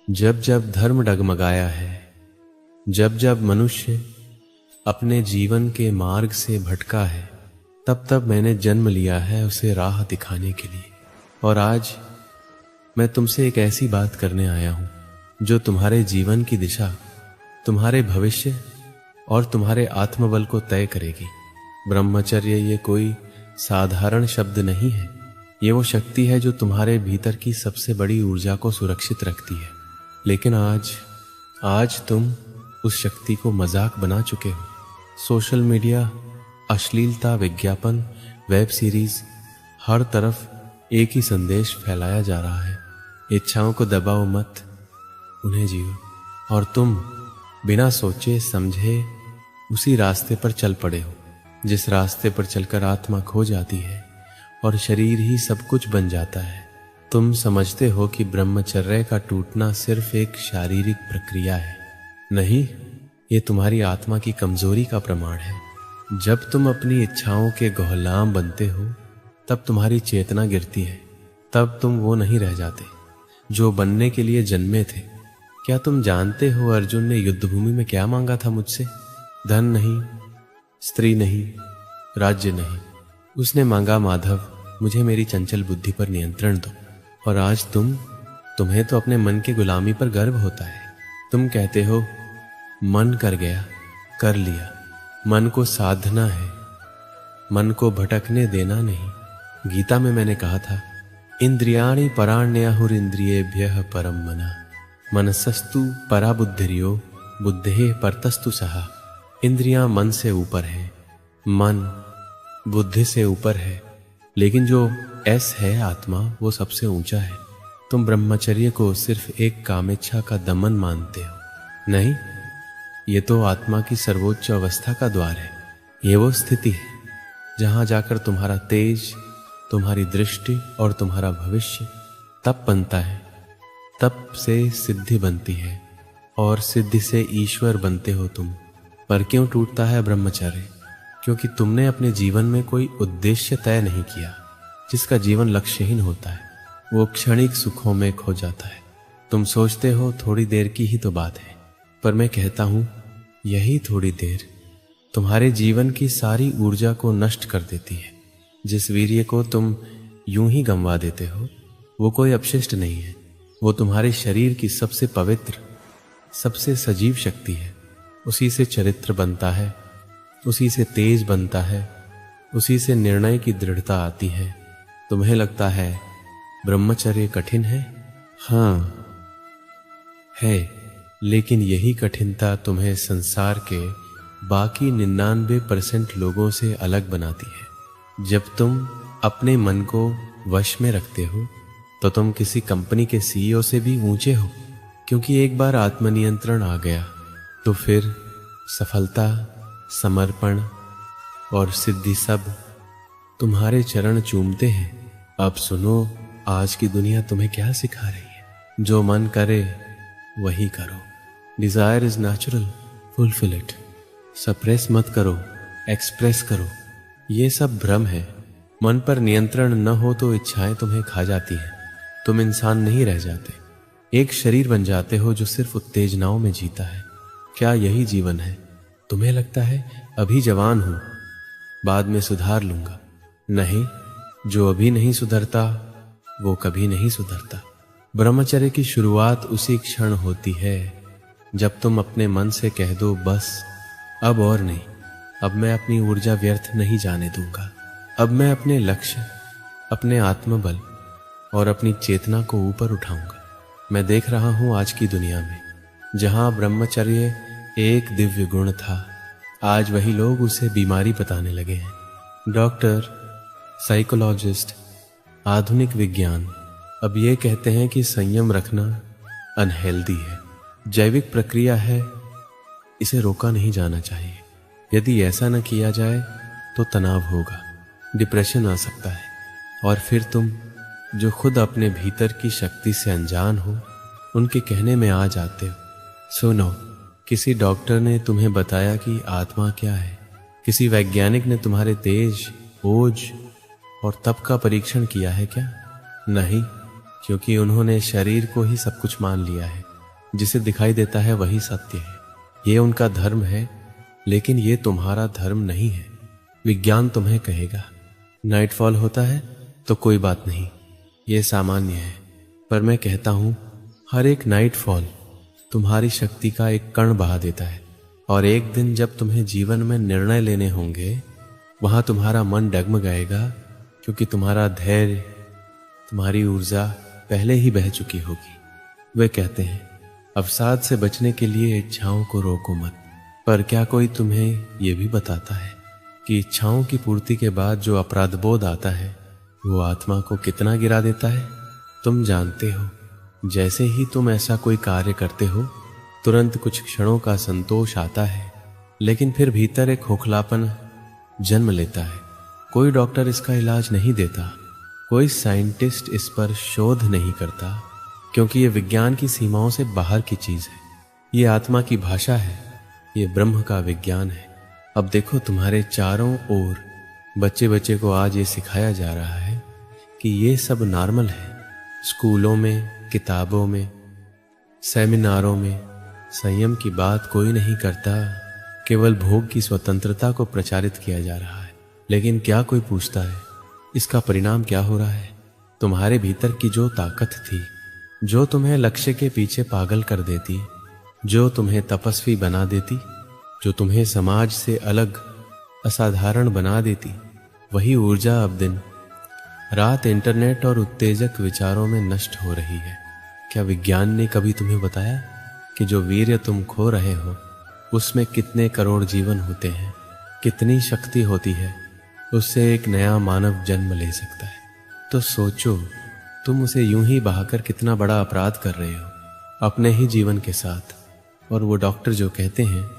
जब जब धर्म डगमगाया है, जब जब मनुष्य अपने जीवन के मार्ग से भटका है, तब तब मैंने जन्म लिया है उसे राह दिखाने के लिए। और आज मैं तुमसे एक ऐसी बात करने आया हूं जो तुम्हारे जीवन की दिशा, तुम्हारे भविष्य और तुम्हारे आत्मबल को तय करेगी। ब्रह्मचर्य ये कोई साधारण शब्द नहीं है, ये वो शक्ति है जो तुम्हारे भीतर की सबसे बड़ी ऊर्जा को सुरक्षित रखती है। लेकिन आज तुम उस शक्ति को मजाक बना चुके हो। सोशल मीडिया, अश्लीलता, विज्ञापन, वेब सीरीज, हर तरफ एक ही संदेश फैलाया जा रहा है, इच्छाओं को दबाओ मत, उन्हें जियो। और तुम बिना सोचे समझे उसी रास्ते पर चल पड़े हो, जिस रास्ते पर चलकर आत्मा खो जाती है और शरीर ही सब कुछ बन जाता है। तुम समझते हो कि ब्रह्मचर्य का टूटना सिर्फ एक शारीरिक प्रक्रिया है। नहीं, ये तुम्हारी आत्मा की कमजोरी का प्रमाण है। जब तुम अपनी इच्छाओं के गुलाम बनते हो, तब तुम्हारी चेतना गिरती है। तब तुम वो नहीं रह जाते जो बनने के लिए जन्मे थे। क्या तुम जानते हो अर्जुन ने युद्धभूमि में क्या मांगा था मुझसे? धन नहीं, स्त्री नहीं, राज्य नहीं। उसने मांगा, माधव, मुझे मेरी चंचल बुद्धि पर नियंत्रण दो। और आज तुम्हें तो अपने मन की गुलामी पर गर्व होता है। तुम कहते हो, मन कर गया, कर लिया। मन को साधना है, मन को भटकने देना नहीं। गीता में मैंने कहा था, इंद्रियाणि पराण्याहुरिंद्रियेभ्यः परम मना, मनसस्तु परा बुद्धिर्यो बुद्धेः परतस्तु सहा। इंद्रियां मन से ऊपर है, मन बुद्धि से ऊपर है, लेकिन जो एस है आत्मा, वो सबसे ऊंचा है। तुम ब्रह्मचर्य को सिर्फ एक कामेच्छा का दमन मानते हो। नहीं, ये तो आत्मा की सर्वोच्च अवस्था का द्वार है। ये वो स्थिति है जहां जाकर तुम्हारा तेज, तुम्हारी दृष्टि और तुम्हारा भविष्य तब बनता है। तप से सिद्धि बनती है और सिद्धि से ईश्वर बनते हो तुम। पर क्यों टूटता है ब्रह्मचर्य? क्योंकि तुमने अपने जीवन में कोई उद्देश्य तय नहीं किया। जिसका जीवन लक्ष्यहीन होता है वो क्षणिक सुखों में खो जाता है। तुम सोचते हो थोड़ी देर की ही तो बात है, पर मैं कहता हूं यही थोड़ी देर तुम्हारे जीवन की सारी ऊर्जा को नष्ट कर देती है। जिस वीर्य को तुम यूं ही गंवा देते हो वो कोई अपशिष्ट नहीं है, वो तुम्हारे शरीर की सबसे पवित्र, सबसे सजीव शक्ति है। उसी से चरित्र बनता है, उसी से तेज बनता है, उसी से निर्णय की दृढ़ता आती है। तुम्हें लगता है ब्रह्मचर्य कठिन है? हाँ है, लेकिन यही कठिनता तुम्हें संसार के बाकी 99% लोगों से अलग बनाती है। जब तुम अपने मन को वश में रखते हो तो तुम किसी कंपनी के सीईओ से भी ऊंचे हो, क्योंकि एक बार आत्मनियंत्रण आ गया तो फिर सफलता, समर्पण और सिद्धि सब तुम्हारे चरण चूमते हैं। अब सुनो, आज की दुनिया तुम्हें क्या सिखा रही है? जो मन करे वही करो। Desire is natural, fulfil it. Suppress मत करो, एक्सप्रेस करो। ये सब भ्रम है। मन पर नियंत्रण न हो तो इच्छाएं तुम्हें खा जाती हैं। तुम इंसान नहीं रह जाते, एक शरीर बन जाते हो जो सिर्फ उत्तेजनाओं में जीता है। क्या यही जीवन है? तुम्हें लगता है अभी जवान हूं, बाद में सुधार लूंगा। नहीं, जो अभी नहीं सुधरता वो कभी नहीं सुधरता। ब्रह्मचर्य की शुरुआत उसी क्षण होती है जब तुम अपने मन से कह दो, बस अब और नहीं, अब मैं अपनी ऊर्जा व्यर्थ नहीं जाने दूंगा। अब मैं अपने लक्ष्य, अपने आत्मबल और अपनी चेतना को ऊपर उठाऊंगा। मैं देख रहा हूं आज की दुनिया में जहां ब्रह्मचर्य एक दिव्य गुण था, आज वही लोग उसे बीमारी बताने लगे हैं। डॉक्टर, साइकोलॉजिस्ट, आधुनिक विज्ञान अब ये कहते हैं कि संयम रखना अनहेल्दी है, जैविक प्रक्रिया है, इसे रोका नहीं जाना चाहिए। यदि ऐसा न किया जाए तो तनाव होगा, डिप्रेशन आ सकता है, और फिर तुम जो खुद अपने भीतर की शक्ति से अनजान हो उनके कहने में आ जाते हो। सुनो, किसी डॉक्टर ने तुम्हें बताया कि आत्मा क्या है? किसी वैज्ञानिक ने तुम्हारे तेज, ओज और तप का परीक्षण किया है क्या? नहीं, क्योंकि उन्होंने शरीर को ही सब कुछ मान लिया है। जिसे दिखाई देता है वही सत्य है। ये उनका धर्म है, लेकिन ये तुम्हारा धर्म नहीं है। विज्ञान तुम्हें कहेगा नाइटफॉल होता है तो कोई बात नहीं, ये सामान्य है। पर मैं कहता हूं हर एक नाइटफॉल तुम्हारी शक्ति का एक कण बहा देता है, और एक दिन जब तुम्हें जीवन में निर्णय लेने होंगे, वहां तुम्हारा मन डगमगाएगा, क्योंकि तुम्हारा धैर्य, तुम्हारी ऊर्जा पहले ही बह चुकी होगी। वे कहते हैं अवसाद से बचने के लिए इच्छाओं को रोको मत, पर क्या कोई तुम्हें यह भी बताता है कि इच्छाओं की पूर्ति के बाद जो अपराध बोध आता है वो आत्मा को कितना गिरा देता है? तुम जानते हो, जैसे ही तुम ऐसा कोई कार्य करते हो, तुरंत कुछ क्षणों का संतोष आता है, लेकिन फिर भीतर एक खोखलापन जन्म लेता है। कोई डॉक्टर इसका इलाज नहीं देता, कोई साइंटिस्ट इस पर शोध नहीं करता, क्योंकि ये विज्ञान की सीमाओं से बाहर की चीज है। ये आत्मा की भाषा है, ये ब्रह्म का विज्ञान है। अब देखो, तुम्हारे चारों ओर बच्चे बच्चे को आज ये सिखाया जा रहा है कि ये सब नॉर्मल है। स्कूलों में, किताबों में, सेमिनारों में संयम की बात कोई नहीं करता, केवल भोग की स्वतंत्रता को प्रचारित किया जा रहा है। लेकिन क्या कोई पूछता है इसका परिणाम क्या हो रहा है? तुम्हारे भीतर की जो ताकत थी, जो तुम्हें लक्ष्य के पीछे पागल कर देती, जो तुम्हें तपस्वी बना देती, जो तुम्हें समाज से अलग असाधारण बना देती, वही ऊर्जा अब दिन रात इंटरनेट और उत्तेजक विचारों में नष्ट हो रही है। क्या विज्ञान ने कभी तुम्हें बताया कि जो वीर्य तुम खो रहे हो उसमें कितने करोड़ जीवन होते हैं, कितनी शक्ति होती है? उससे एक नया मानव जन्म ले सकता है। तो सोचो, तुम उसे यूं ही बहाकर कितना बड़ा अपराध कर रहे हो अपने ही जीवन के साथ। और वो डॉक्टर जो कहते हैं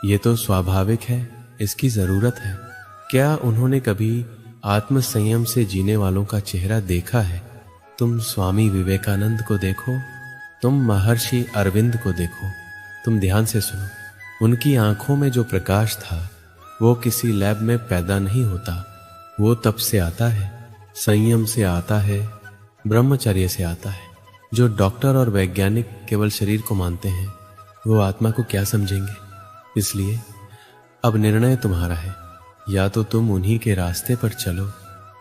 ये तो स्वाभाविक है, इसकी जरूरत है, क्या उन्होंने कभी आत्म संयम से जीने वालों का चेहरा देखा है? तुम स्वामी विवेकानंद को देखो, तुम महर्षि अरविंद को देखो, तुम ध्यान से सुनो। उनकी आंखों में जो प्रकाश था वो किसी लैब में पैदा नहीं होता, वो तप से आता है, संयम से आता है, ब्रह्मचर्य से आता है। जो डॉक्टर और वैज्ञानिक केवल शरीर को मानते हैं वो आत्मा को क्या समझेंगे? इसलिए अब निर्णय तुम्हारा है। या तो तुम उन्हीं के रास्ते पर चलो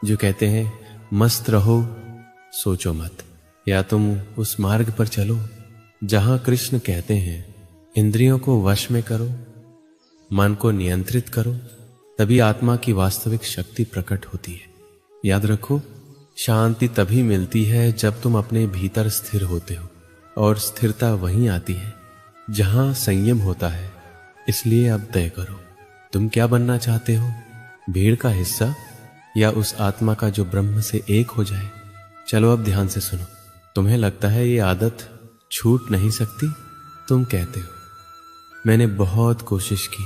जो कहते हैं मस्त रहो, सोचो मत, या तुम उस मार्ग पर चलो जहां कृष्ण कहते हैं इंद्रियों को वश में करो, मन को नियंत्रित करो, तभी आत्मा की वास्तविक शक्ति प्रकट होती है। याद रखो, शांति तभी मिलती है जब तुम अपने भीतर स्थिर होते हो, और स्थिरता वहीं आती है जहां संयम होता है। इसलिए अब तय करो, तुम क्या बनना चाहते हो? भीड़ का हिस्सा या उस आत्मा का जो ब्रह्म से एक हो जाए? चलो अब ध्यान से सुनो। तुम्हें लगता है ये आदत छूट नहीं सकती? तुम कहते हो मैंने बहुत कोशिश की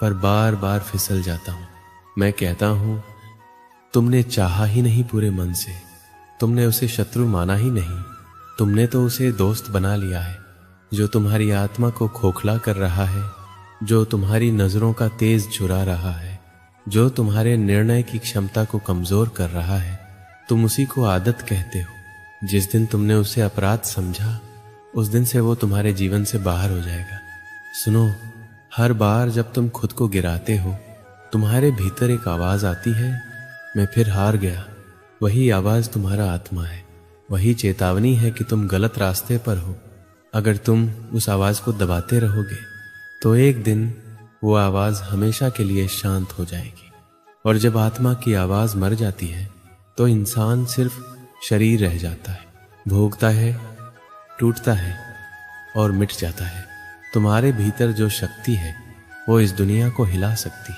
पर बार बार फिसल जाता हूं। मैं कहता हूं तुमने चाहा ही नहीं पूरे मन से, तुमने उसे शत्रु माना ही नहीं, तुमने तो उसे दोस्त बना लिया है जो तुम्हारी आत्मा को खोखला कर रहा है, जो तुम्हारी नजरों का तेज चुरा रहा है, जो तुम्हारे निर्णय की क्षमता को कमजोर कर रहा है। तुम उसी को आदत कहते हो। जिस दिन तुमने उसे अपराध समझा उस दिन से वो तुम्हारे जीवन से बाहर हो जाएगा। सुनो, हर बार जब तुम खुद को गिराते हो तुम्हारे भीतर एक आवाज आती है, मैं फिर हार गया। वही आवाज तुम्हारा आत्मा है, वही चेतावनी है कि तुम गलत रास्ते पर हो। अगर तुम उस आवाज को दबाते रहोगे तो एक दिन वो आवाज हमेशा के लिए शांत हो जाएगी। और जब आत्मा की आवाज मर जाती है तो इंसान सिर्फ शरीर रह जाता है, भोगता है, टूटता है और मिट जाता है। तुम्हारे भीतर जो शक्ति है वो इस दुनिया को हिला सकती।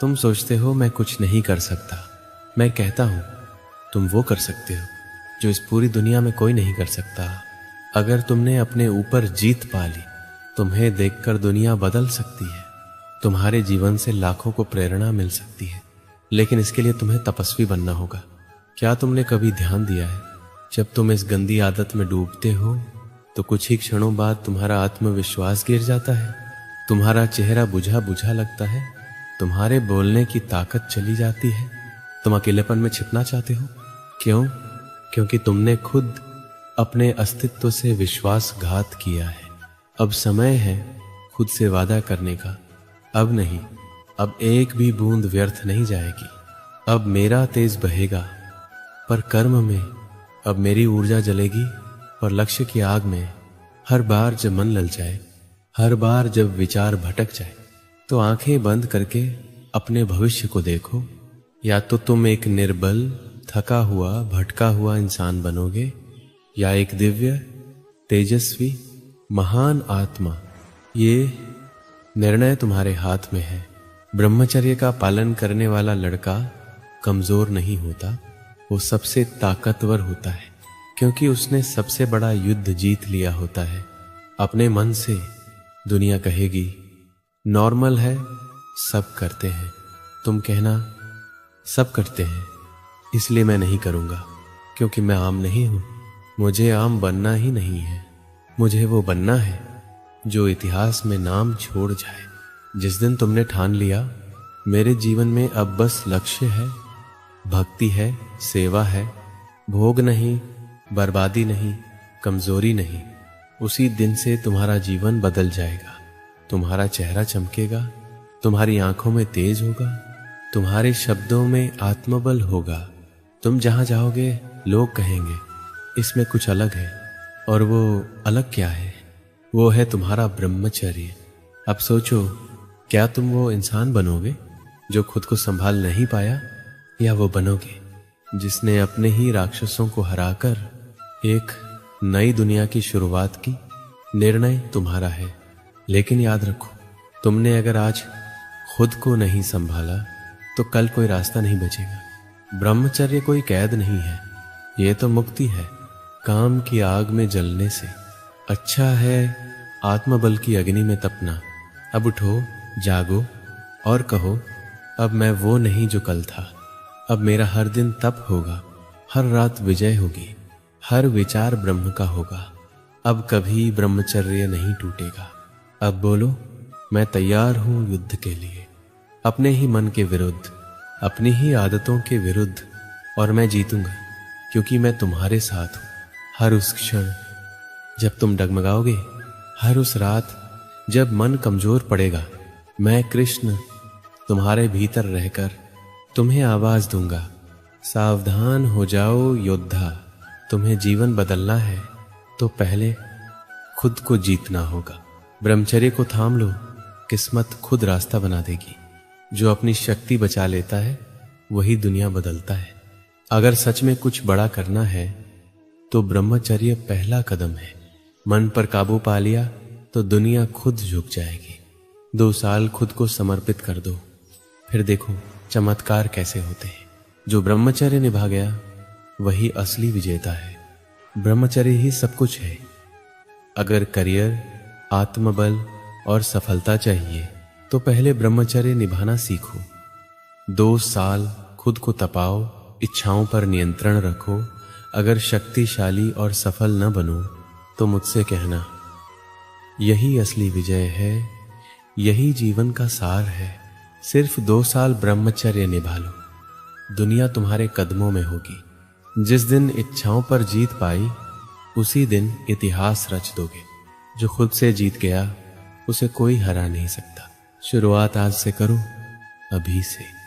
तुम सोचते हो मैं कुछ नहीं कर सकता, मैं कहता हूं तुम वो कर सकते हो जो इस पूरी दुनिया में कोई नहीं कर सकता। अगर तुमने अपने ऊपर जीत पा ली, तुम्हें देखकर दुनिया बदल सकती है, तुम्हारे जीवन से लाखों को प्रेरणा मिल सकती है। लेकिन इसके लिए तुम्हें तपस्वी बनना होगा। क्या तुमने कभी ध्यान दिया है, जब तुम इस गंदी आदत में डूबते हो तो कुछ ही क्षणों बाद तुम्हारा आत्मविश्वास गिर जाता है, तुम्हारा चेहरा बुझा बुझा लगता है, तुम्हारे बोलने की ताकत चली जाती है, तुम अकेलेपन में छिपना चाहते हो। क्यों? क्योंकि तुमने खुद अपने अस्तित्व से विश्वासघात किया है। अब समय है खुद से वादा करने का। अब नहीं, अब एक भी बूंद व्यर्थ नहीं जाएगी। अब मेरा तेज बहेगा पर कर्म में, अब मेरी ऊर्जा जलेगी पर लक्ष्य की आग में। हर बार जब मन ललचाए, हर बार जब विचार भटक जाए, तो आंखें बंद करके अपने भविष्य को देखो। या तो तुम एक निर्बल, थका हुआ, भटका हुआ इंसान बनोगे, या एक दिव्य, तेजस्वी, महान आत्मा। ये निर्णय तुम्हारे हाथ में है। ब्रह्मचर्य का पालन करने वाला लड़का कमजोर नहीं होता, वो सबसे ताकतवर होता है, क्योंकि उसने सबसे बड़ा युद्ध जीत लिया होता है। अपने मन से दुनिया कहेगी नॉर्मल है, सब करते हैं। तुम कहना सब करते हैं, इसलिए मैं नहीं करूंगा, क्योंकि मैं आम नहीं हूं। मुझे आम बनना ही नहीं है, मुझे वो बनना है जो इतिहास में नाम छोड़ जाए। जिस दिन तुमने ठान लिया मेरे जीवन में अब बस लक्ष्य है, भक्ति है, सेवा है, भोग नहीं, बर्बादी नहीं, कमजोरी नहीं, उसी दिन से तुम्हारा जीवन बदल जाएगा। तुम्हारा चेहरा चमकेगा, तुम्हारी आंखों में तेज होगा, तुम्हारे शब्दों में आत्मबल होगा। तुम जहां जाओगे लोग कहेंगे इसमें कुछ अलग है। और वो अलग क्या है? वो है तुम्हारा ब्रह्मचर्य। अब सोचो, क्या तुम वो इंसान बनोगे जो खुद को संभाल नहीं पाया, या वो बनोगे जिसने अपने ही राक्षसों को हराकर एक नई दुनिया की शुरुआत की? निर्णय तुम्हारा है, लेकिन याद रखो, तुमने अगर आज खुद को नहीं संभाला तो कल कोई रास्ता नहीं बचेगा। ब्रह्मचर्य कोई कैद नहीं है, ये तो मुक्ति है काम की आग में जलने से। अच्छा है आत्मबल की अग्नि में तपना। अब उठो, जागो और कहो, अब मैं वो नहीं जो कल था। अब मेरा हर दिन तप होगा, हर रात विजय होगी, हर विचार ब्रह्म का होगा। अब कभी ब्रह्मचर्य नहीं टूटेगा। अब बोलो, मैं तैयार हूं युद्ध के लिए, अपने ही मन के विरुद्ध, अपनी ही आदतों के विरुद्ध। और मैं जीतूंगा, क्योंकि मैं तुम्हारे साथ हूं। हर उस क्षण जब तुम डगमगाओगे, हर उस रात जब मन कमजोर पड़ेगा, मैं कृष्ण तुम्हारे भीतर रहकर तुम्हें आवाज दूंगा, सावधान हो जाओ योद्धा। तुम्हें जीवन बदलना है तो पहले खुद को जीतना होगा। ब्रह्मचर्य को थाम लो, किस्मत खुद रास्ता बना देगी। जो अपनी शक्ति बचा लेता है वही दुनिया बदलता है। अगर सच में कुछ बड़ा करना है तो ब्रह्मचर्य पहला कदम है। मन पर काबू पा लिया तो दुनिया खुद झुक जाएगी। 2 साल खुद को समर्पित कर दो, फिर देखो चमत्कार कैसे होते हैं। जो ब्रह्मचर्य निभा गया वही असली विजेता है। ब्रह्मचर्य ही सब कुछ है। अगर करियर, आत्मबल और सफलता चाहिए तो पहले ब्रह्मचर्य निभाना सीखो। 2 साल खुद को तपाओ, इच्छाओं पर नियंत्रण रखो। अगर शक्तिशाली और सफल न बनो तो मुझसे कहना, यही असली विजय है, यही जीवन का सार है। सिर्फ 2 साल ब्रह्मचर्य निभा लो, दुनिया तुम्हारे कदमों में होगी। जिस दिन इच्छाओं पर जीत पाई उसी दिन इतिहास रच दोगे। जो खुद से जीत गया उसे कोई हरा नहीं सकता। शुरुआत आज से करो, अभी से।